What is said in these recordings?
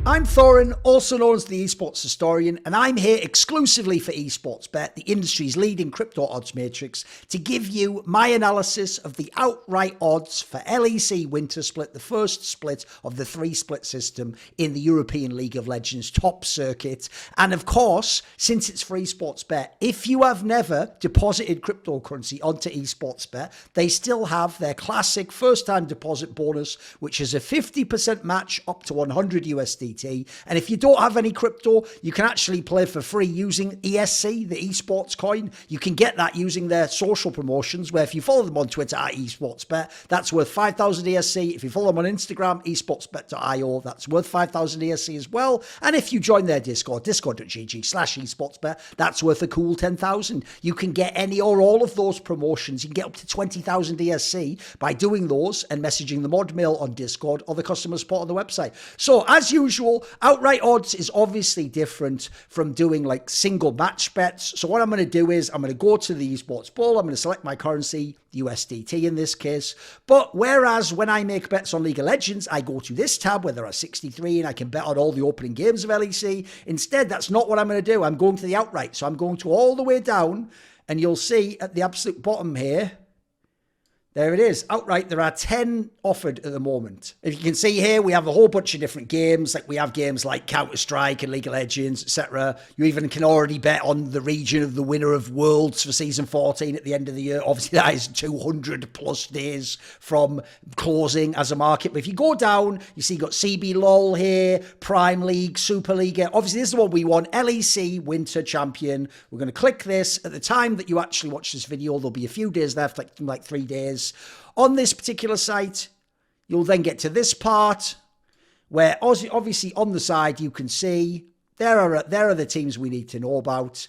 I'm Thorin, also known as the Esports Historian, and I'm here exclusively for Esportsbet, the industry's leading crypto odds matrix, to give you my analysis of the outright odds for LEC Winter Split, the first split of the 3-split system in the European League of Legends top circuit. And of course, since it's for Esportsbet, if you have never deposited cryptocurrency onto Esportsbet, they still have their classic first-time deposit bonus, which is a 50% match up to 100 USDT. And if you don't have any crypto, you can actually play for free using ESC, the esports coin. You can get that using their social promotions, where if you follow them on Twitter at Esportsbet, that's worth 5,000 ESC. If you follow them on Instagram, esportsbet.io, that's worth 5,000 ESC as well. And if you join their Discord, discord.gg/esportsbet, that's worth a cool 10,000. You can get any or all of those promotions. You can get up to 20,000 ESC by doing those and messaging the mod mail on Discord or the customer support on the website. So as usual, outright odds is obviously different from doing like single match bets. So what I'm going to do is I'm going to go to the esports bowl. I'm going to select my currency, USDT in this case. But whereas when I make bets on League of Legends, I go to this tab where there are 63 and I can bet on all the opening games of LEC. Instead, that's not what I'm going to do. I'm going to the outright. So I'm going to all the way down, and you'll see at the absolute bottom here, there it is. Outright, there are 10 offered at the moment. If you can see here, we have a whole bunch of different games. Like we have games like Counter-Strike and League of Legends, etc. You even can already bet on the region of the winner of Worlds for Season 14 at the end of the year. Obviously, that is 200 plus days from closing as a market. But if you go down, you see you've got CB LOL here, Prime League, Super League. Obviously, this is what we want. LEC Winter Champion. We're going to click this. At the time that you actually watch this video, there'll be a few days left, like 3 days. On this particular site, you'll then get to this part where obviously on the side you can see there are the teams we need to know about.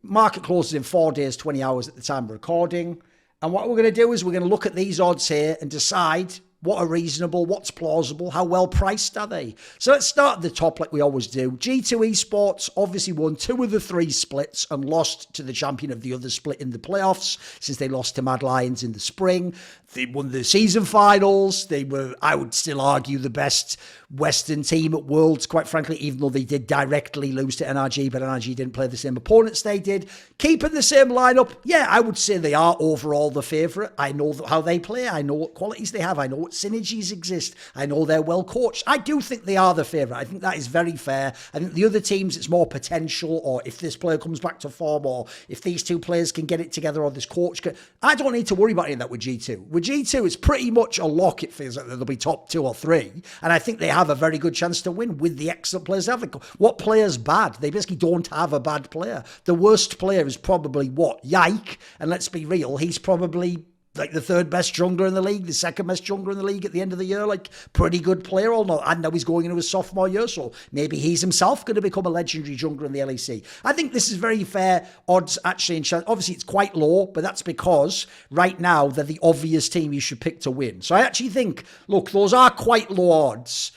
Market closes in 4 days, 20 hours at the time of recording. And what we're going to do is we're going to look at these odds here and decide what are reasonable, what's plausible, how well priced are they? So let's start at the top like we always do. G2 Esports obviously won 2 of the 3 splits and lost to the champion of the other split in the playoffs since they lost to Mad Lions in the spring. They won the season finals. They were, I would still argue, the best Western team at Worlds, quite frankly, even though they did directly lose to NRG, but NRG didn't play the same opponents they did. Keeping the same lineup, yeah, I would say they are overall the favourite. I know how they play. I know what qualities they have. I know what synergies exist. I know they're well coached. I do think they are the favourite. I think that is very fair. I think the other teams, it's more potential, or if this player comes back to form, or if these 2 players can get it together, or this coach can. I don't need to worry about any of that with G2. With G2, it's pretty much a lock. It feels like they'll be top 2 or 3. And I think they have a very good chance to win with the excellent players they have. What player's bad? They basically don't have a bad player. The worst player is probably what? Yike. And let's be real, he's probably like the 3rd best jungler in the league, the 2nd best jungler in the league at the end of the year. Like, pretty good player or not. And now he's going into his sophomore year, so maybe he's himself going to become a legendary jungler in the LEC. I think this is very fair odds, actually. Obviously, it's quite low, but that's because right now they're the obvious team you should pick to win. So I actually think, look, those are quite low odds.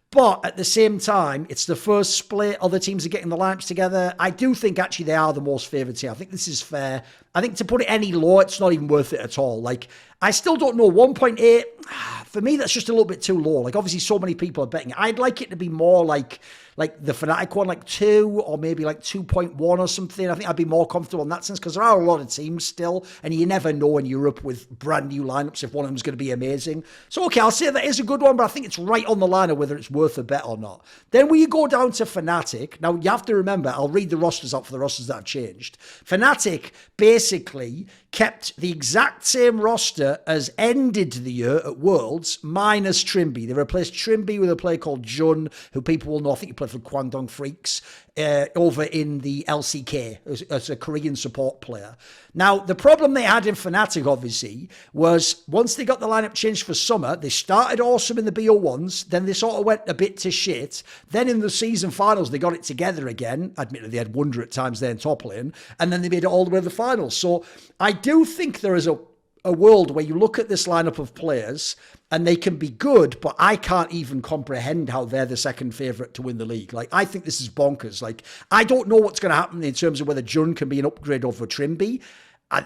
But at the same time, it's the first split. Other teams are getting the lineups together. I do think actually they are the most favoured team. I think this is fair. I think to put it any lower, it's not even worth it at all. Like, I still don't know. 1.8, for me, that's just a little bit too low. Like, obviously, so many people are betting. I'd like it to be more like the Fanatic one, like 2 or maybe like 2.1 or something. I think I'd be more comfortable in that sense because there are a lot of teams still, and you never know in Europe with brand new lineups if one of them is going to be amazing. So, okay, I'll say that is a good one, but I think it's right on the line of whether it's worth a bet or not. Then when you go down to Fanatic, now you have to remember, I'll read the rosters out for the rosters that have changed. Fanatic basically kept the exact same roster as ended the year at Worlds, minus Trimby. They replaced Trimby with a player called Jun, who people will know, I think he played for Kwangdong Freaks, over in the LCK as a Korean support player. Now, the problem they had in Fnatic, obviously, was once they got the lineup changed for summer, they started awesome in the BO1s, then they sort of went a bit to shit. Then in the season finals, they got it together again. Admittedly, they had Wunder at times there in top lane, and then they made it all the way to the finals. So I do think there is a world where you look at this lineup of players and they can be good, but I can't even comprehend how they're the second favourite to win the league. Like, I think this is bonkers. Like, I don't know what's going to happen in terms of whether Jun can be an upgrade over Trimby.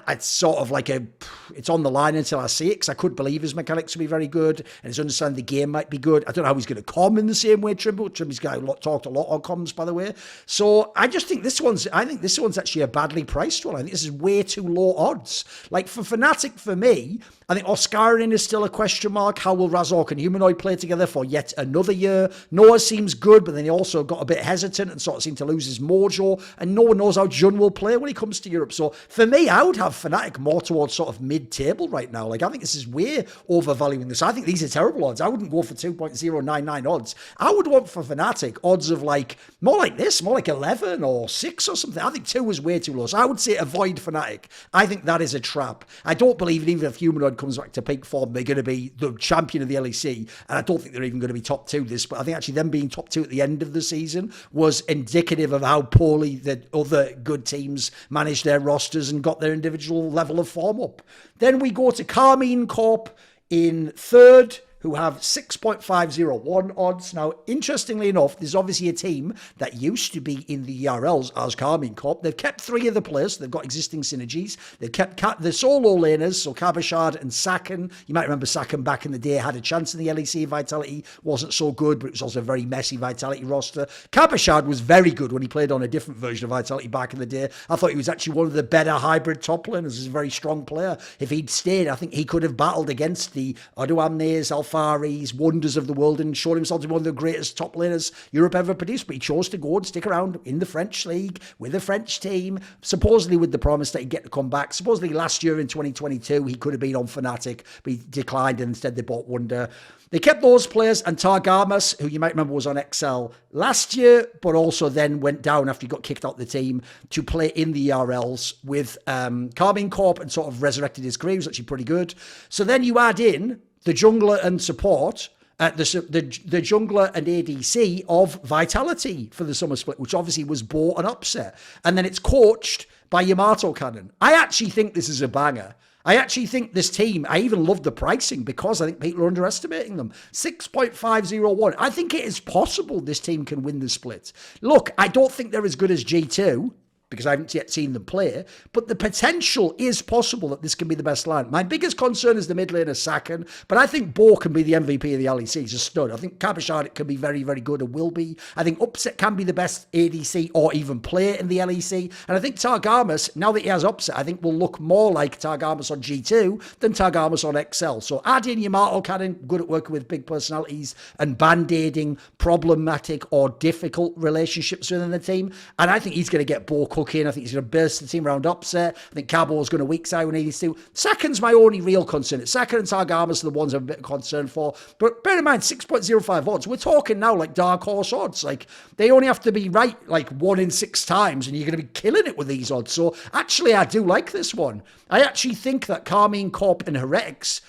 it's sort of like it's on the line until I see it, because I could believe his mechanics will be very good and his understanding of the game might be good. I don't know how he's going to com in the same way Trimble. Trimble's talked a lot on comms, by the way. So I just think this one's actually a badly priced one. I think this is way too low odds. Like for Fanatic, for me, I think Oscarin is still a question mark. How will Razork and Humanoid play together for yet another year? Noah seems good, but then he also got a bit hesitant and sort of seemed to lose his mojo. And no one knows how Jun will play when he comes to Europe. So for me, I would have Fnatic more towards sort of mid-table right now. Like, I think this is way overvaluing this. I think these are terrible odds. I wouldn't go for 2.099 odds. I would want for Fnatic odds of like, more like this, more like 11 or 6 or something. I think 2 is way too low. So I would say avoid Fnatic. I think that is a trap. I don't believe even if Humanoid comes back to peak form, they're going to be the champion of the LEC. And I don't think they're even going to be top 2 this, but I think actually them being top 2 at the end of the season was indicative of how poorly the other good teams managed their rosters and got their individual level of form up. Then we go to Karmine Corp in third, who have 6.501 odds. Now, interestingly enough, there's obviously a team that used to be in the ERLs as Karmine Corp. They've kept 3 of the players. So they've got existing synergies. They've kept the solo laners, so Kabashard and Sakan. You might remember Sakan back in the day had a chance in the LEC. Vitality wasn't so good, but it was also a very messy Vitality roster. Kabashard was very good when he played on a different version of Vitality back in the day. I thought he was actually one of the better hybrid top laners. He's a very strong player. If he'd stayed, I think he could have battled against the Odoamnes, Faris, wonders of the world, and showed himself to be one of the greatest top laners Europe ever produced. But he chose to go and stick around in the French league with the French team, supposedly with the promise that he'd get to come back. Supposedly last year in 2022, he could have been on Fnatic, but he declined and instead they bought Wonder. They kept those players, and Targamas, who you might remember was on XL last year, but also then went down after he got kicked out of the team to play in the ERLs with Karmine Corp and sort of resurrected his career. He was actually pretty good. So then you add in the jungler and support, the jungler and ADC of Vitality for the summer split, which obviously was bought and upset. And then it's coached by Yamato Cannon. I actually think this is a banger. I actually think this team, I even love the pricing because I think people are underestimating them. 6.501. I think it is possible this team can win the split. Look, I don't think they're as good as G2, because I haven't yet seen them play, but the potential is possible that this can be the best line. My biggest concern is the mid laner Sakan, but I think Bo can be the MVP of the LEC. He's a stud. I think Kabashard can be very, very good and will be. I think Upset can be the best ADC or even player in the LEC. And I think Targamas, now that he has Upset, I think will look more like Targamas on G2 than Targamas on XL. So add in Yamato Cannon, good at working with big personalities and band-aiding problematic or difficult relationships within the team. And I think he's going to get Bo cooking. I think he's going to burst the team around Upset. I think Cabo's going to weak side when he needs to. Sakan's my only real concern. Sakan and Targamas are the ones I'm a bit concerned for. But bear in mind, 6.05 odds. We're talking now like dark horse odds. Like, they only have to be right like 1 in 6 times, and you're going to be killing it with these odds. So actually, I do like this one. I actually think that Karmine Corp and Heretics,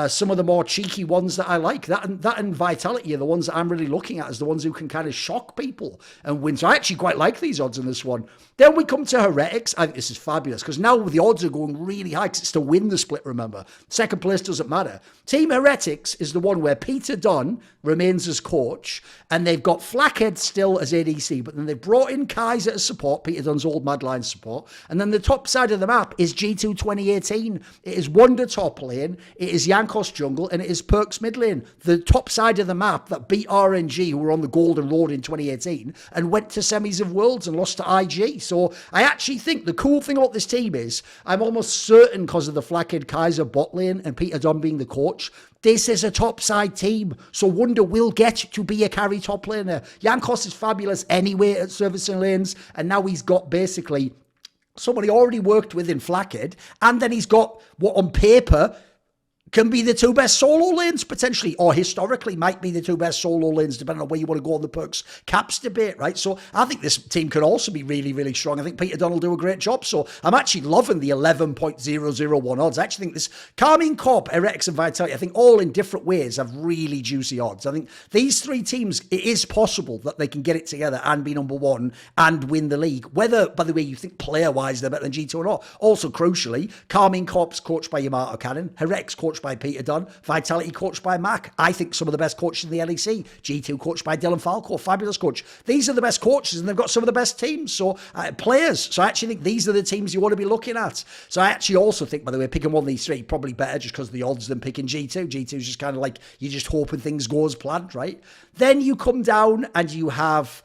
some of the more cheeky ones that I like. That and Vitality are the ones that I'm really looking at as the ones who can kind of shock people and win. So I actually quite like these odds in this one. Then we come to Heretics. I think this is fabulous because now the odds are going really high because it's to win the split, remember. Second place doesn't matter. Team Heretics is the one where Peter Dunn remains as coach and they've got Flackhead still as ADC, but then they've brought in Kaiser as support, Peter Dunn's old Madline support. And then the top side of the map is G2 2018. It is Wonder top lane, it is Yankos jungle, and it is Perks mid lane. The top side of the map that beat RNG, who were on the Golden Road in 2018, and went to semis of Worlds and lost to IG. So I actually think the cool thing about this team is I'm almost certain because of the Flackhead Kaiser bot lane and Peter Dunn being the coach, this is a top side team. So Wonder will get to be a carry top laner. Yankos is fabulous anyway at servicing lanes, and now he's got basically someone he already worked with in Flackhead, and then he's got what on paper can be the 2 best solo lanes potentially, or historically might be the 2 best solo lanes, depending on where you want to go on the Perks caps debate, right? So I think this team could also be really, really strong. I think Peter Dunn will do a great job. So I'm actually loving the 11.001 odds. I actually think this Karmine Corp, Heretics and Vitality, I think all in different ways have really juicy odds. I think these 3 teams, it is possible that they can get it together and be number 1 and win the league. Whether, by the way, you think player-wise they're better than G2 or not. Also, crucially, Karmine Corp's coached by Yamato Cannon, Heretics coached by Peter Dunn, Vitality coached by Mac. I think some of the best coaches in the LEC. G2 coached by Dylan Falco, fabulous coach. These are the best coaches and they've got some of the best teams, so players. So I actually think these are the teams you want to be looking at. So I actually also think, by the way, picking one of these three probably better just because of the odds than picking G2. G2 is just kind of like you're just hoping things go as planned, right? Then you come down and you have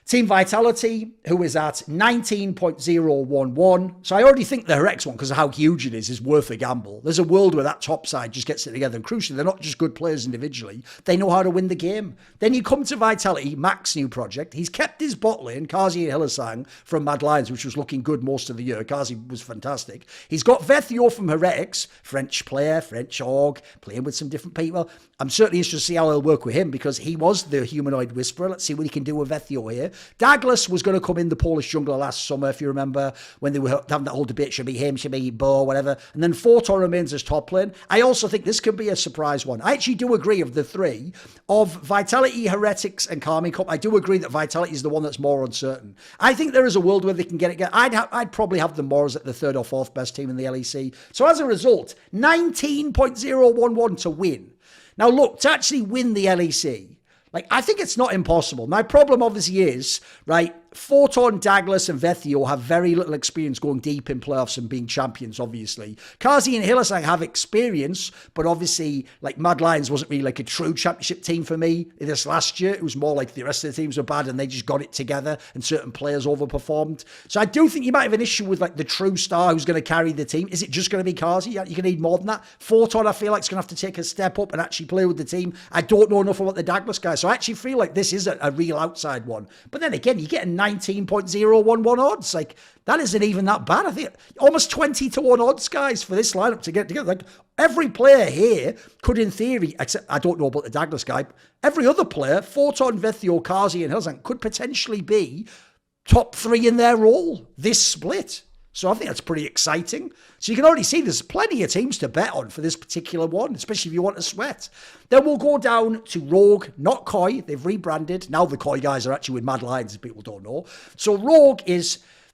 Team Vitality, who is at 19.011. So I already think the Heretics one, because of how huge it is worth a gamble. There's a world where that top side just gets it together. And crucially, they're not just good players individually. They know how to win the game. Then you come to Vitality, Mac's new project. He's kept his bot lane, Kazi and Hylissang from Mad Lions, which was looking good most of the year. Kazi was fantastic. He's got Vethio from Heretics, French player, French org, playing with some different people. I'm certainly interested to see how he'll work with him because he was the humanoid whisperer. Let's see what he can do with Vethio here. Douglas was going to come in, the Polish jungler, last summer, if you remember, when they were having that whole debate, should be him, should be Bo, whatever. And then Fortor remains as top lane. I also think this could be a surprise one. I actually do agree of the three, of Vitality, Heretics, and Karmine Corp. I do agree that Vitality is the one that's more uncertain. I think there is a world where they can get it. I'd probably have them more as the third or fourth best team in the LEC. So as a result, 19.011 to win. Now look, to actually win the LEC, I think it's not impossible. My problem obviously is, right, Forton, Douglas, and Vethio have very little experience going deep in playoffs and being champions, obviously. Kazi and Hylissang have experience, but obviously, Mad Lions wasn't really a true championship team for me this last year. It was more like the rest of the teams were bad and they just got it together and certain players overperformed. So I do think you might have an issue with, the true star who's going to carry the team. Is it just going to be Kazi? You're going to need more than that. Forton, I feel like, is going to have to take a step up and actually play with the team. I don't know enough about the Douglas guy, so I actually feel like this is a real outside one. But then again, you get a 19.011 odds. That isn't even that bad. I think almost 20 to 1 odds, guys, for this lineup to get together. Every player here could, in theory, except I don't know about the Douglas guy, every other player, Forton, Vethio, Kazi, and Hylissang, could potentially be top 3 in their role this split. So I think that's pretty exciting. So you can already see there's plenty of teams to bet on for this particular one, especially if you want to sweat. Then we'll go down to Rogue, not Koi. They've rebranded. Now the Koi guys are actually with Mad Lions, if people don't know. So Rogue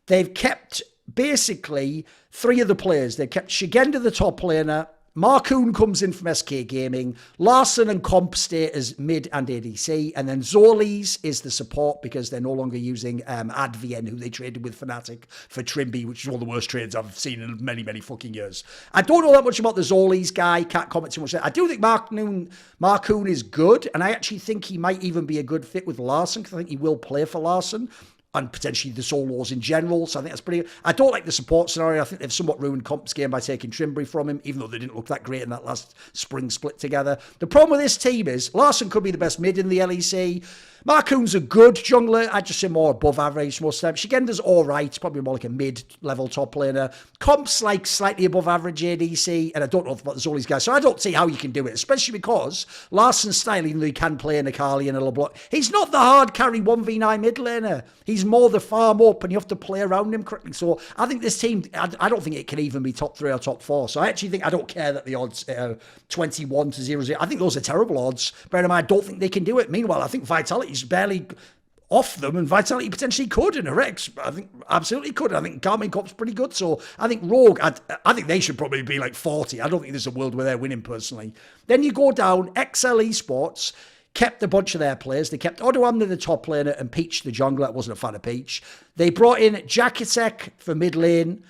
they've kept basically 3 of the players. They've kept Shigenda, the top laner. Marcoon comes in from SK Gaming. Larson and Comp stay as mid and ADC. And then Zorlis is the support because they're no longer using Advien, who they traded with Fanatic for Trimby, which is one of the worst trades I've seen in many, many fucking years. I don't know that much about the Zorlis guy. Can't comment too much there. I do think Marcoon is good. And I actually think he might even be a good fit with Larson because I think he will play for Larson. And potentially the solos in general. So I think that's pretty good. I don't like the support scenario. I think they've somewhat ruined Comp's game by taking Trimbury from him, even though they didn't look that great in that last spring split together. The problem with this team is Larson could be the best mid in the LEC. Marcoon's a good jungler. I'd just say more above average most times. Shigenda's all right. Probably more like a mid-level top laner. Comp's slightly above average ADC. And I don't know about all these guys. So I don't see how you can do it, especially because Larson's style, even though he can play in Akali and a LeBlanc, he's not the hard carry 1v9 mid laner. He's more the farm up and you have to play around him correctly. So I think this team, I don't think it can even be top 3 or top 4. So I actually think, I don't care that the odds 21 to 0-0. I think those are terrible odds. Bear in mind, I don't think they can do it. Meanwhile, I think Vitality's barely off them, and Vitality potentially could, and Heretics, I think, absolutely could. I think Karmine Corp's pretty good, so I think Rogue, I think they should probably be 40. I don't think there's a world where they're winning, personally. Then you go down, XL Esports kept a bunch of their players. They kept Odoamne, the top laner, and Peach, the jungler. I wasn't a fan of Peach. They brought in Jakitek for mid lane.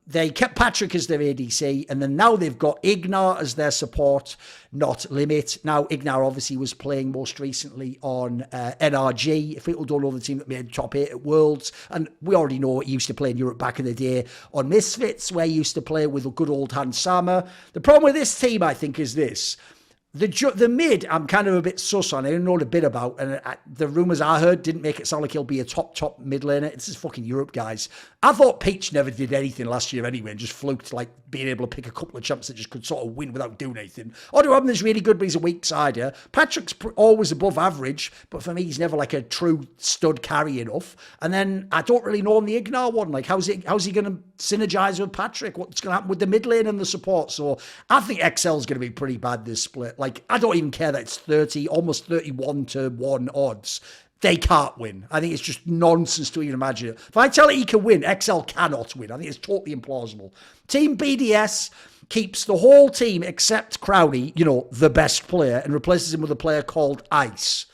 They kept Patrick as their ADC, and then now they've got Ignar as their support, not Limit. Now, Ignar obviously was playing most recently on NRG. If people don't know, the team that made top 8 at Worlds, and we already know he used to play in Europe back in the day on Misfits, where he used to play with a good old Hans Sama. The problem with this team, I think, is this. The mid, I'm kind of a bit sus on. I don't know a bit about, and the rumours I heard didn't make it sound like he'll be a top mid laner. This is fucking Europe, guys. I thought Peach never did anything last year anyway, and just fluked, being able to pick a couple of champs that just could sort of win without doing anything. Odoamne's really good, but he's a weak sider. Patrick's always above average, but for me, he's never a true stud carry enough. And then I don't really know on the Ignar one, how's he going to synergize with Patrick? What's going to happen with the mid lane and the support? So I think XL's going to be pretty bad this split. I don't even care that it's 30, almost 31 to 1 odds. They can't win. I think it's just nonsense to even imagine it. Vitality can win. XL cannot win. I think it's totally implausible. Team BDS, keeps the whole team except Crowley, you know, the best player, and replaces him with a player called Ice.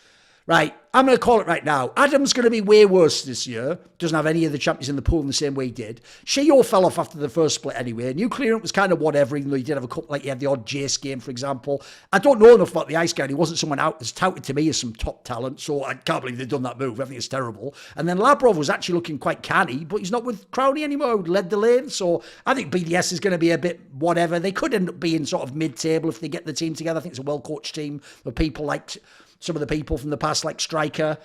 Right, I'm going to call it right now. Adam's going to be way worse this year. Doesn't have any of the champions in the pool in the same way he did. Sheo fell off after the first split anyway. Nuclear was kind of whatever, even though he did have a couple, like he had the odd Jace game, for example. I don't know enough about the Ice guy. He wasn't someone out as touted to me as some top talent, so I can't believe they've done that move. I think it's terrible. And then Labrov was actually looking quite canny, but he's not with Crowley anymore, who led the lane. So I think BDS is going to be a bit whatever. They could end up being sort of mid-table if they get the team together. I think it's a well-coached team with people like some of the people from the past, like Striker.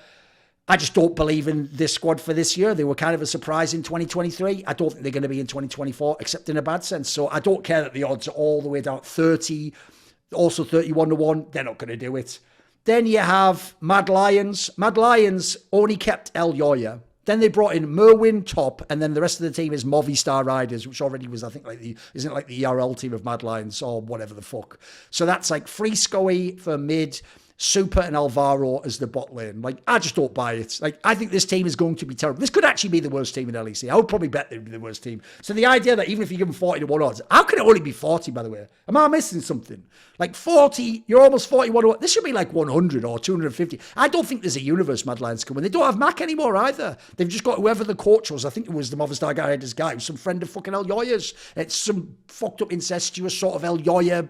I just don't believe in this squad for this year. They were kind of a surprise in 2023. I don't think they're going to be in 2024, except in a bad sense. So I don't care that the odds are all the way down 30, also 31 to 1. They're not going to do it. Then you have Mad Lions. Mad Lions only kept El Yoya. Then they brought in Merwin top, and then the rest of the team is Movistar Riders, which already was, I think, isn't it like the ERL team of Mad Lions or whatever the fuck. So that's like Friscoey for mid, Super and Alvaro as the bot lane. Like, I just don't buy it. Like, I think this team is going to be terrible. This could actually be the worst team in LEC. I would probably bet they'd be the worst team. So the idea that even if you give them 40 to 1 odds, how can it only be 40, by the way? Am I missing something? Like 40, you're almost 41 to 1. This should be like 100 or 250. I don't think there's a universe Mad Lions can win. They don't have Mac anymore either. They've just got whoever the coach was. I think it was the Movistar guy, had this guy, who's some friend of fucking El Yoya's. It's some fucked up incestuous sort of El Yoya,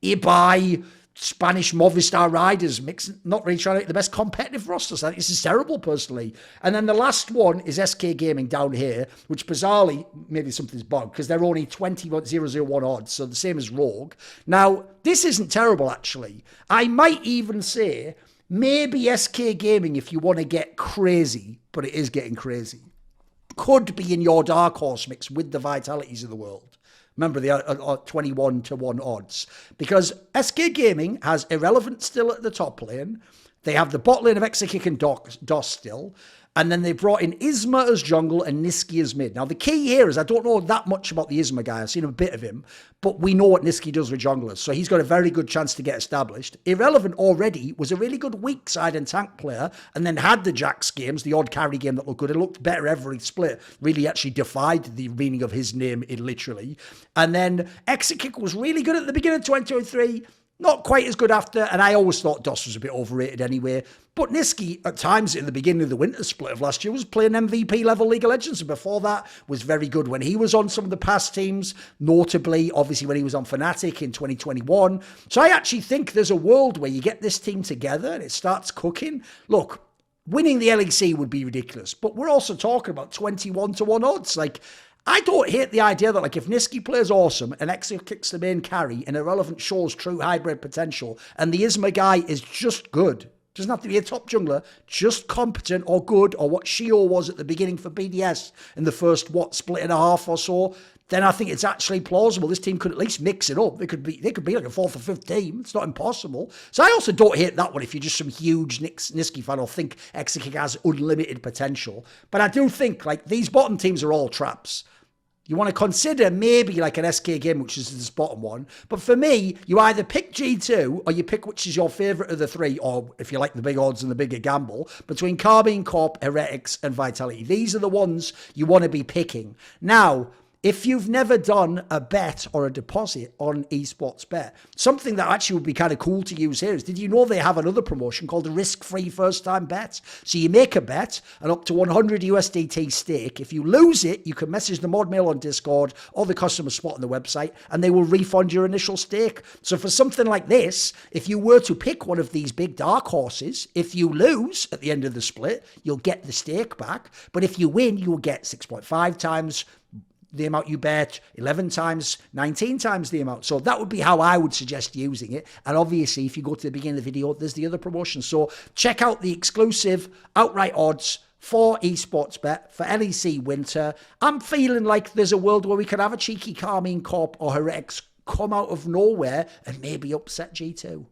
Ibai, Spanish Movistar Riders mixing, not really trying to make the best competitive rosters. I think this is terrible, personally. And then the last one is SK Gaming down here, which bizarrely, maybe something's bugged, because they're only 20.001 odds, so the same as Rogue. Now, this isn't terrible, actually. I might even say, maybe SK Gaming, if you want to get crazy, but it is getting crazy, could be in your dark horse mix with the Vitalities of the world. Remember, they are 21 to 1 odds. Because SK Gaming has Irrelevant still at the top lane. They have the bot lane of Exekick and DOS still. And then they brought in Isma as jungle and Niski as mid. Now, the key here is I don't know that much about the Isma guy. I've seen a bit of him. But we know what Niski does with junglers. So he's got a very good chance to get established. Irrelevant already was a really good weak side and tank player. And then had the Jax games, the odd carry game that looked good. It looked better every split. Really actually defied the meaning of his name, literally. And then Exekick was really good at the beginning of 2023. Not quite as good after, and I always thought DOS was a bit overrated anyway. But Niski, at times in the beginning of the winter split of last year, was playing MVP level League of Legends, and before that was very good when he was on some of the past teams, notably, obviously, when he was on Fanatic in 2021. So I actually think there's a world where you get this team together and it starts cooking. Look, winning the LEC would be ridiculous, but we're also talking about 21 to 1 odds. Like, I don't hate the idea that, like, if Niski plays awesome and Exekick kicks the main carry and Irrelevant shows true hybrid potential and the Isma guy is just good, doesn't have to be a top jungler, just competent or good, or what Sheo was at the beginning for BDS in the first, split and a half or so, then I think it's actually plausible. This team could at least mix it up. They could be like a 4th or 5th team. It's not impossible. So I also don't hate that one if you're just some huge Niski fan or think Exekick has unlimited potential. But I do think, like, these bottom teams are all traps. You want to consider maybe like an SK game, which is this bottom one. But for me, you either pick G2 or you pick which is your favourite of the three, or if you like the big odds and the bigger gamble, between Karmine Corp, Heretics and Vitality. These are the ones you want to be picking. Now, if you've never done a bet or a deposit on Esportsbet, something that actually would be kind of cool to use here is, did you know they have another promotion called a risk-free first-time bet? So you make a bet, and up to 100 USDT stake. If you lose it, you can message the mod mail on Discord or the customer spot on the website, and they will refund your initial stake. So for something like this, if you were to pick one of these big dark horses, if you lose at the end of the split, you'll get the stake back. But if you win, you'll get 6.5 times the amount you bet, 11 times, 19 times the amount. So that would be how I would suggest using it. And obviously, if you go to the beginning of the video, there's the other promotion. So check out the exclusive outright odds for Esportsbet for LEC winter. I'm feeling like there's a world where we could have a cheeky Karmine Corp or Heretics come out of nowhere and maybe upset G2.